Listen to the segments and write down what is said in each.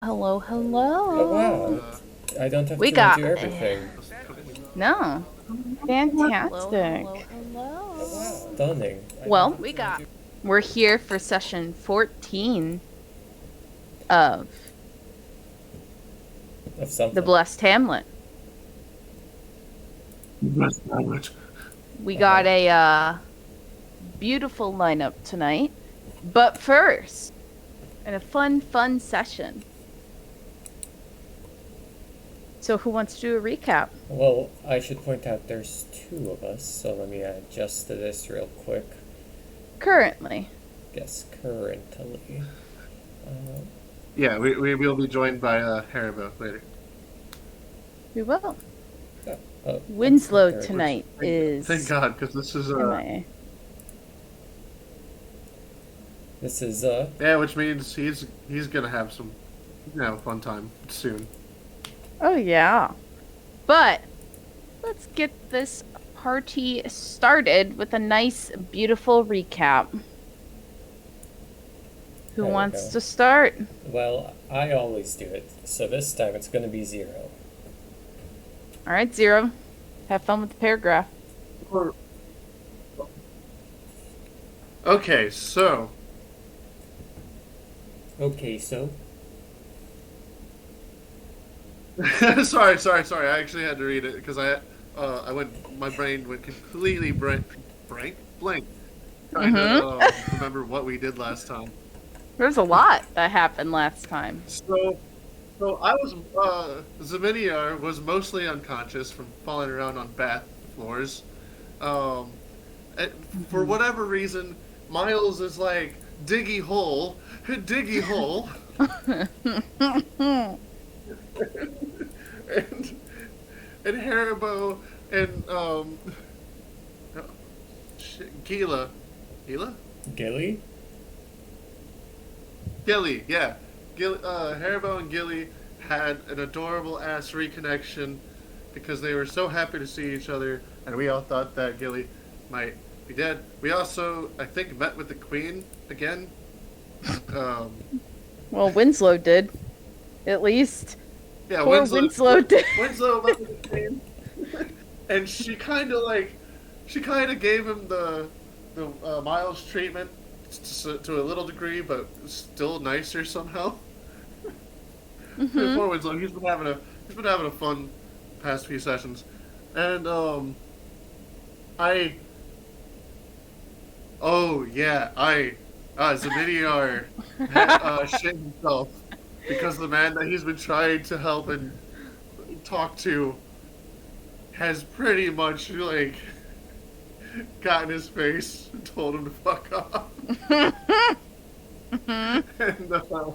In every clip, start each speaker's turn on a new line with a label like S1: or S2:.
S1: Hello,
S2: Oh
S1: hello.
S2: wow, I don't have
S1: We
S2: to
S1: got
S2: redo everything.
S1: no. Fantastic.
S2: Oh wow, stunning. I don't
S1: Well,
S2: have to redo
S1: we're here for session 14 of
S2: of
S1: The
S2: something.
S1: Blessed Hamlet.
S3: That's not much.
S1: We
S2: Uh-huh.
S1: got a beautiful lineup tonight. But first, and a fun session. So who wants to do a recap?
S2: Well, I should point out there's two of us, so let me adjust to this real quick.
S1: Currently.
S2: Guess currently. Uh,
S3: Yeah, we will be joined by Haribo later.
S1: We will.
S2: excellent.
S1: Winslow tonight
S3: Thank
S1: is
S3: God, because this is
S1: MIA.
S2: This is
S3: yeah, which means he's gonna have a fun time soon.
S1: Oh yeah. But let's get this party started with a nice, beautiful recap. Who
S2: There we
S1: wants
S2: go.
S1: to start?
S2: Well, I always do it, so this time it's gonna be 0.
S1: All right, Zero. Have fun with the paragraph.
S3: Okay, so
S2: Okay, so
S3: sorry. I actually had to read it because my brain went completely blank, trying to remember what we did last time.
S1: There's a lot that happened last time.
S3: So I was Zeminiar was mostly unconscious from falling around on bath floors. Um, for whatever reason, Miles is like diggy hole, diggy hole, and Haribo and Gila, Gila,
S2: Gilly?
S3: Gilly, yeah, Haribo and Gilly had an adorable ass reconnection because they were so happy to see each other, and we all thought that Gilly might be dead. We also, I think, met with the Queen again. Um,
S1: Well, Winslow did. At least.
S3: yeah,
S1: Poor Winslow did.
S3: Winslow met with the Queen, and she kind of gave him the Miles treatment to a little degree, but still nicer somehow.
S1: Mm-hmm.
S3: Poor Winslow, he's been having a fun past few sessions, and I oh yeah Zamidiar shit himself because the man that he's been trying to help and talk to has pretty much like got in his face and told him to fuck off. and, uh,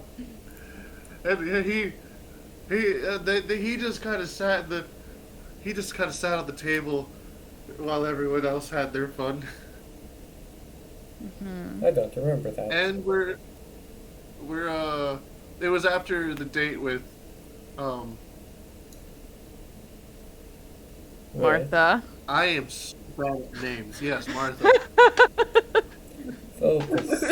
S3: and he just kind of sat at the table while everyone else had their fun.
S1: Mm-hmm.
S2: I don't remember that.
S3: And we're it was after the date with um
S1: Martha.
S3: I am so bad at names. Yes, Martha.
S2: Focus.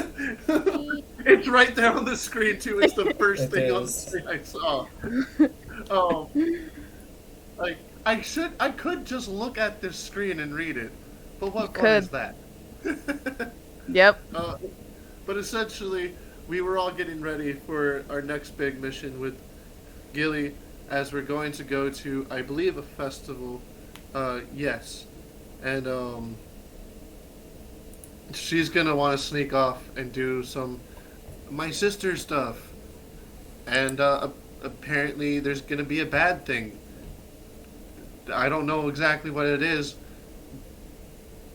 S3: It's right there on the screen too. It's the first
S2: It
S3: thing on the
S2: is.
S3: screen I saw. Um, like I could just look at this screen and read it, but what fun is that?
S1: Yep.
S3: uh, but essentially, we were all getting ready for our next big mission with Gilly, as we're going to go to, I believe, a festival. Yes, and she's gonna want to sneak off and do some my sister stuff, and apparently there's gonna be a bad thing. I don't know exactly what it is,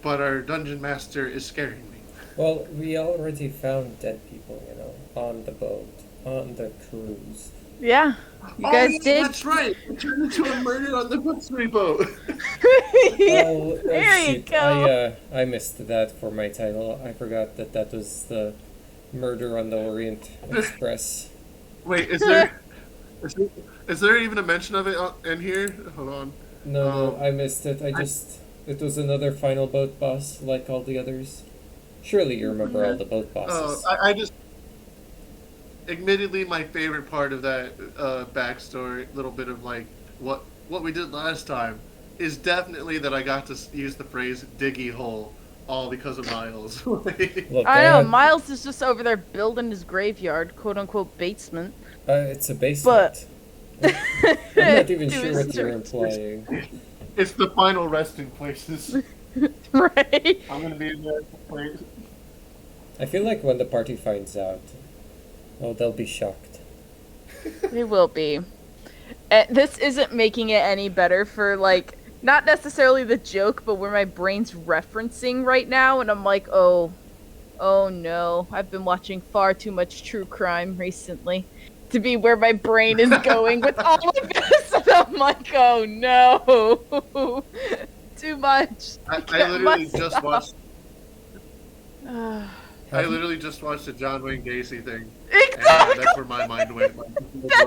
S3: but our dungeon master is scaring me.
S2: Well, we already found dead people, on the boat, on the cruise.
S1: Yeah. You guys
S3: yeah,
S1: did.
S3: That's right. We turned into a murder on the mystery boat.
S2: Oh,
S1: There you
S2: shoot.
S1: go.
S2: I missed that for my title. I forgot that was the Murder on the Orient Express.
S3: Wait, is there is there even a mention of it in here? Hold on.
S2: No,
S3: Um,
S2: I missed it. It was another final boat boss, like all the others. Surely you remember all the boat bosses.
S3: I just admittedly, my favorite part of that backstory, little bit of like what we did last time, is definitely that I got to use the phrase "diggy hole," all because of Miles. Like,
S2: Look,
S1: I know, Miles is just over there building his graveyard, quote unquote basement.
S2: it's a
S1: But
S2: basement. I'm not even
S1: To
S2: sure
S1: his
S2: what you're
S1: church.
S2: implying.
S3: it's the final resting places.
S1: Right?
S3: I'm gonna be in there.
S2: I feel like when the party finds out, oh, they'll be shocked.
S1: They will be. This isn't making it any better for, like, not necessarily the joke, but where my brain's referencing right now, and I'm like, oh no, I've been watching far too much true crime recently to be where my brain is going with all of this, and I'm like, oh no, too much.
S3: I literally
S1: must
S3: just
S1: stop.
S3: watched.
S1: Ah,
S3: I literally just watched the John Wayne Gacy thing, and
S1: exactly.
S3: that's where my mind went. Like,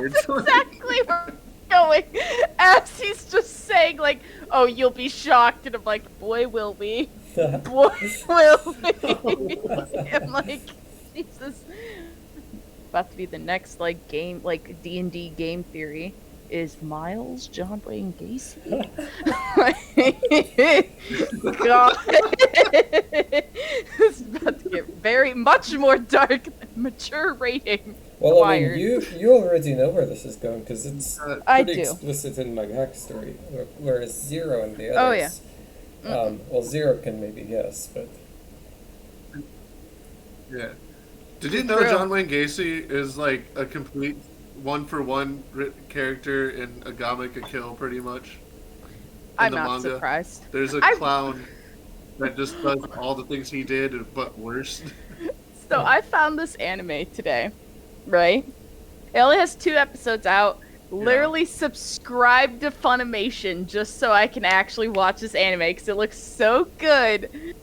S1: That's exactly where I'm going. As he's just saying, like, oh, you'll be shocked. And I'm like, boy, will we. Boy, will we. I'm like, Jesus. About to be the next, like, game, like, D&D game theory. Is Miles John Wayne Gacy? God. This is about to get very much more dark than mature rating.
S2: Well, I mean,
S1: Required.
S2: you already know where this is going because it's
S1: I
S2: pretty
S1: do.
S2: explicit in my backstory, whereas Zero and the
S1: Oh, yeah.
S2: others, well, Zero can maybe guess, but
S3: yeah. Did you know
S1: True.
S3: John Wayne Gacy is like a complete one-for-one character in Agame ga Kill, pretty much?
S1: I'm
S3: the
S1: not
S3: manga.
S1: surprised.
S3: There's a
S1: I-
S3: clown that just does all the things he did, but worse.
S1: So I found this anime today, right? It only has 2 episodes out. Literally subscribed to Funimation just so I can actually watch this anime because it looks so good.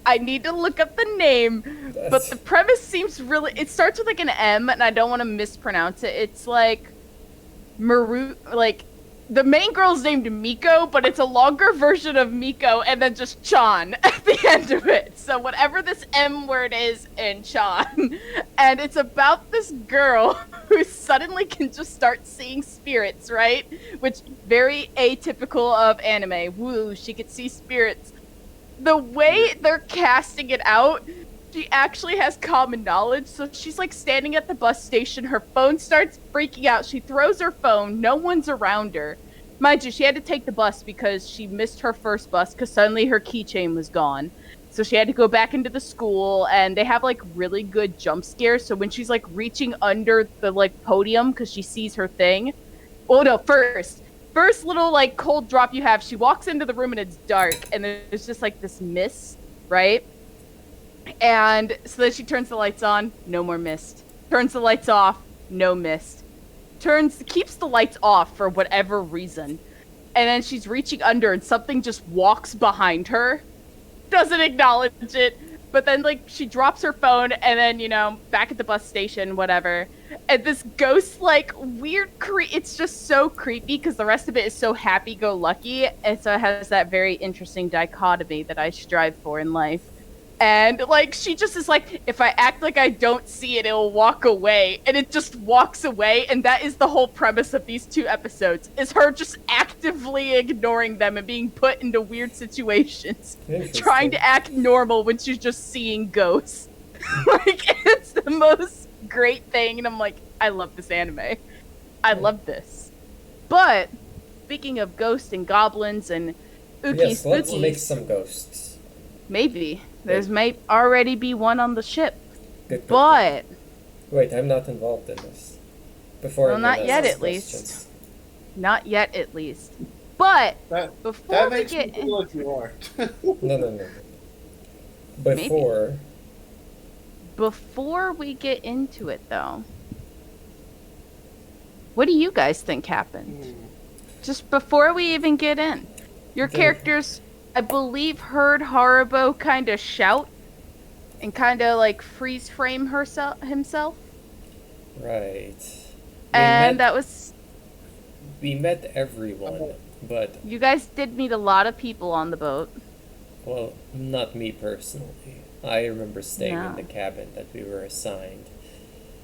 S1: I need to look up the name, but
S2: That's-
S1: the premise seems really. It starts with like an M, and I don't want to mispronounce it. It's like Maru, like the main girl's named Miko, but it's a longer version of Miko, and then just Chan at the end of it. So whatever this M word is in Chan, and it's about this girl who suddenly can just start seeing spirits, right? Which very atypical of anime. Woo, she could see spirits. The way they're casting it out, she actually has common knowledge. So she's like standing at the bus station. Her phone starts freaking out. She throws her phone. No one's around her. Mind you, she had to take the bus because she missed her first bus because suddenly her keychain was gone. So she had to go back into the school, and they have like really good jump scares. So when she's like reaching under the like podium because she sees her thing. Oh no, first little like cold drop you have, she walks into the room and it's dark and there's just like this mist, right? And so then she turns the lights on, no more mist. Turns the lights off, no mist. Keeps the lights off for whatever reason. And then she's reaching under and something just walks behind her. Doesn't acknowledge it. But then like she drops her phone and then, you know, back at the bus station, whatever. And this ghost like weird it's just so creepy because the rest of it is so happy-go-lucky, and so it has that very interesting dichotomy that I strive for in life. And like she just is like, if I act like I don't see it, it'll walk away, and it just walks away. And that is the whole premise of these 2 episodes, is her just actively ignoring them and being put into weird situations, trying to act normal when she's just seeing ghosts. Like, it's the most great thing, and I'm like, I love this anime. I love this. But speaking of ghosts and goblins and
S2: yes, let's
S1: spookies,
S2: make some ghosts.
S1: maybe there's might already be one on the ship,
S2: Good, good,
S1: but
S2: good. Wait, I'm not involved in this. Before
S1: Well,
S2: anyone
S1: not
S2: else
S1: yet,
S2: asks
S1: at least.
S2: questions.
S1: not yet, at least. But
S3: That
S1: before we
S3: makes
S1: get
S3: me feel like you are.
S2: No.
S1: Maybe.
S2: Before
S1: we get into it, though, what do you guys think happened? Just before we even get in, your
S2: The-
S1: characters, I believe, heard Haribo kind of shout and kind of like freeze frame himself,
S2: Right.
S1: and that was
S2: We met everyone, but,
S1: you guys did meet a lot of people on the boat.
S2: well, not me personally. I remember staying
S1: No.
S2: in the cabin that we were assigned.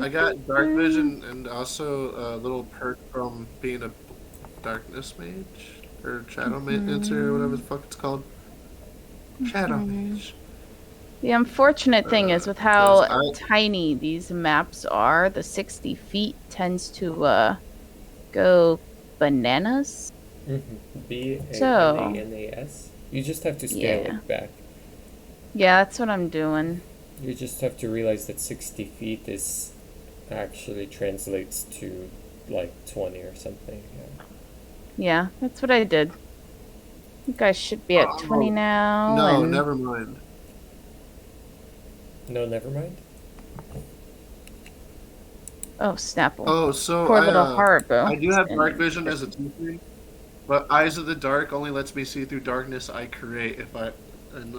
S3: I got dark vision and also a little perk from being a darkness mage or shadow mancer or whatever the fuck it's called. Shadow mage.
S1: The unfortunate thing is with
S3: 'Cause
S1: how tiny these maps are, the 60 feet tends to go bananas.
S2: Bananas. You just have to scale
S1: Yeah.
S2: it back.
S1: Yeah, that's what I'm doing.
S2: You just have to realize that 60 feet is actually translates to like 20 or something. Yeah.
S1: Yeah, that's what I did. You guys should be at 20 now.
S3: No,
S1: and...
S3: never mind.
S2: No, never mind.
S1: Oh, Snapple.
S3: Oh, so
S1: Poor little Haribo.
S3: I do have dark vision as a T3, but Eyes of the Dark only lets me see through darkness I create if I. And,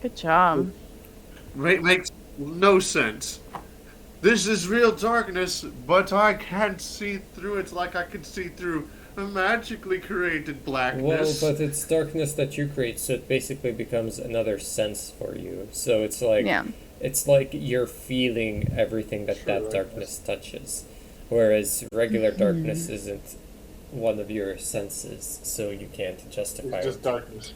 S1: Good job.
S3: makes no sense. This is real darkness, but I can't see through it like I can see through a magically created
S2: Well,
S3: blackness.
S2: but it's darkness that you create, so it basically becomes another sense for you. So it's like
S1: Yeah.
S2: it's like you're feeling everything that darkness touches, whereas regular darkness isn't one of your senses, so you can't justify
S3: It's just
S2: it.
S3: darkness.